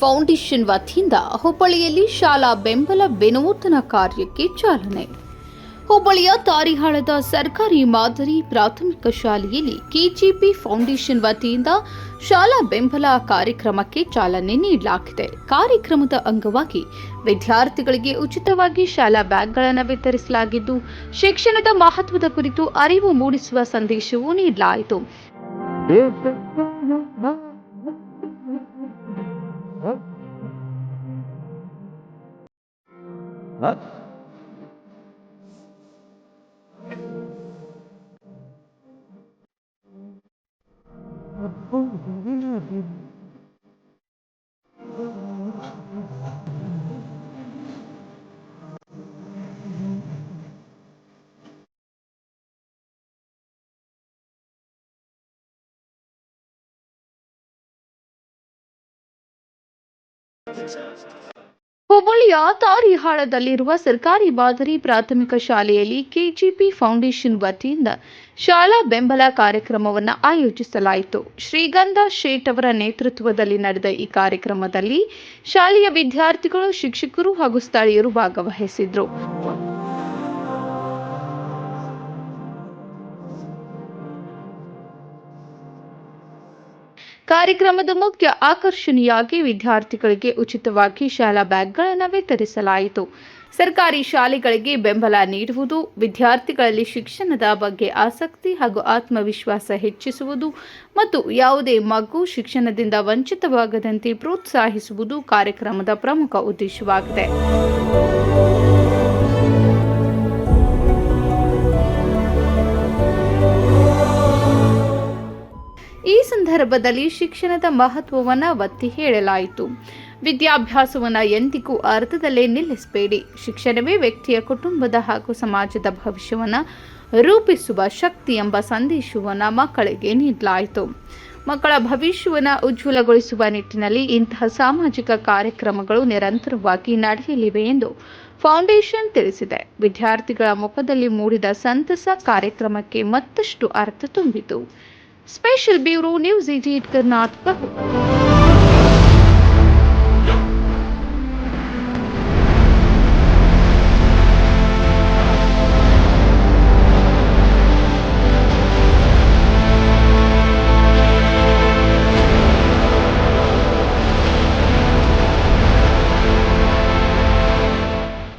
Foundation ವತಿಯಿಂದ ಹುಬ್ಬಳ್ಳಿಯಲ್ಲಿ ಶಾಲಾ ಬೆಂಬಲ ವಿನೂತನ ಕಾರ್ಯಕ್ಕೆ ಚಾಲನೆ. ಹುಬ್ಬಳ್ಳಿಯ ತಾರಿಹಾಳದ ಸರ್ಕಾರಿ ಮಾದರಿ ಪ್ರಾಥಮಿಕ ಶಾಲೆಯಲ್ಲಿ ಕೆಜಿಪಿ ಫೌಂಡೇಶನ್ ವತಿಯಿಂದ ಶಾಲಾ ಬೆಂಬಲ ಕಾರ್ಯಕ್ರಮಕ್ಕೆ ಚಾಲನೆ ನೀಡಲಾಗಿದೆ. ಕಾರ್ಯಕ್ರಮದ ಅಂಗವಾಗಿ ವಿದ್ಯಾರ್ಥಿಗಳಿಗೆ ಉಚಿತವಾಗಿ ಶಾಲಾ ಬ್ಯಾಗ್ಗಳನ್ನು ವಿತರಿಸಲಾಗಿದ್ದು, ಶಿಕ್ಷಣದ ಮಹತ್ವದ ಕುರಿತು ಅರಿವು ಮೂಡಿಸುವ ಸಂದೇಶವೂ ನೀಡಲಾಯಿತು. ಹುಬ್ಬಳ್ಳಿಯ ತಾರಿಹಾಳದಲ್ಲಿರುವ ಸರ್ಕಾರಿ ಮಾದರಿ ಪ್ರಾಥಮಿಕ ಶಾಲೆಯಲ್ಲಿ ಕೆಜಿಪಿ ಫೌಂಡೇಶನ್ ವತಿಯಿಂದ ಶಾಲಾ ಬೆಂಬಲ ಕಾರ್ಯಕ್ರಮವನ್ನು ಆಯೋಜಿಸಲಾಯಿತು. ಶ್ರೀಗಂಧ ಶೇಟ್ ಅವರ ನೇತೃತ್ವದಲ್ಲಿ ನಡೆದ ಈ ಕಾರ್ಯಕ್ರಮದಲ್ಲಿ ಶಾಲೆಯ ವಿದ್ಯಾರ್ಥಿಗಳು, ಶಿಕ್ಷಕರು ಹಾಗೂ ಸ್ಥಳೀಯರು ಭಾಗವಹಿಸಿದ್ರು. ಕಾರ್ಯಕ್ರಮದ ಮುಖ್ಯ ಆಕರ್ಷಣೆಯಾಗಿ ವಿದ್ಯಾರ್ಥಿಗಳಿಗೆ ಉಚಿತವಾಗಿ ಶಾಲಾ ಬ್ಯಾಗ್ಗಳನ್ನು ವಿತರಿಸಲಾಯಿತು. ಸರ್ಕಾರಿ ಶಾಲೆಗಳಿಗೆ ಬೆಂಬಲ ನೀಡುವುದು, ವಿದ್ಯಾರ್ಥಿಗಳಲ್ಲಿ ಶಿಕ್ಷಣದ ಬಗ್ಗೆ ಆಸಕ್ತಿ ಹಾಗೂ ಆತ್ಮವಿಶ್ವಾಸ ಹೆಚ್ಚಿಸುವುದು ಮತ್ತು ಯಾವುದೇ ಮಗು ಶಿಕ್ಷಣದಿಂದ ವಂಚಿತವಾಗದಂತೆ ಪ್ರೋತ್ಸಾಹಿಸುವುದು ಕಾರ್ಯಕ್ರಮದ ಪ್ರಮುಖ ಉದ್ದೇಶವಾಗಿದೆ. ಈ ಸಂದರ್ಭದಲ್ಲಿ ಶಿಕ್ಷಣದ ಮಹತ್ವವನ್ನು ಒತ್ತಿ ಹೇಳಲಾಯಿತು. ವಿದ್ಯಾಭ್ಯಾಸವನ್ನು ಎಂದಿಗೂ ಅರ್ಧದಲ್ಲೇ ನಿಲ್ಲಿಸಬೇಡಿ. ಶಿಕ್ಷಣವೇ ವ್ಯಕ್ತಿಯ, ಕುಟುಂಬದ ಹಾಗೂ ಸಮಾಜದ ಭವಿಷ್ಯವನ್ನು ರೂಪಿಸುವ ಶಕ್ತಿ ಎಂಬ ಸಂದೇಶವನ್ನು ಮಕ್ಕಳಿಗೆ ನೀಡಲಾಯಿತು. ಮಕ್ಕಳ ಭವಿಷ್ಯವನ್ನು ಉಜ್ವಲಗೊಳಿಸುವ ನಿಟ್ಟಿನಲ್ಲಿ ಇಂತಹ ಸಾಮಾಜಿಕ ಕಾರ್ಯಕ್ರಮಗಳು ನಿರಂತರವಾಗಿ ನಡೆಯಲಿವೆ ಎಂದು ಫೌಂಡೇಶನ್ ತಿಳಿಸಿದೆ. ವಿದ್ಯಾರ್ಥಿಗಳ ಮುಖದಲ್ಲಿ ಮೂಡಿದ ಸಂತಸ ಕಾರ್ಯಕ್ರಮಕ್ಕೆ ಮತ್ತಷ್ಟು ಅರ್ಥ ತುಂಬಿತು. Special bureau news 18 Karnataka.